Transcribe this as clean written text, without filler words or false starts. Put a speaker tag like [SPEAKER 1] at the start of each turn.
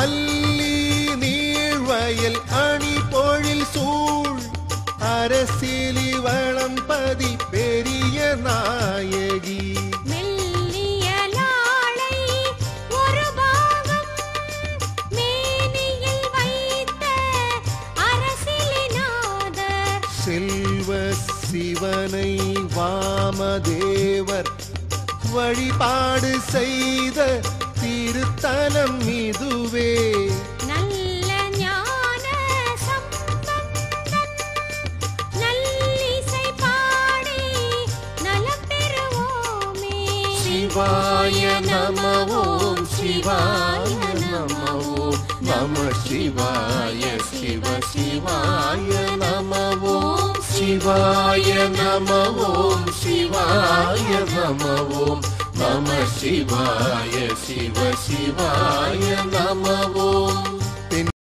[SPEAKER 1] அல்லி நீழ்வயல் அணி பொழில் சூழ் அரசியலி வளம்பதி பெரிய நாயகி செல்வ சிவனை வாமதேவர் வழிபாடு செய்த திருத்தலம் இதுவே.
[SPEAKER 2] நல்ல ஞான சம்பந்தன் நல்லிசை பாடி நலம் பெறுவோமே.
[SPEAKER 1] சிவாய நம ஓம் சிவாய நம ஓம் நம சிவாய சிவ சிவாய நம ஓம் சிவாய நம ஓம் சிவாய நம ஓம் நம சிவாய சிவ சிவாய நம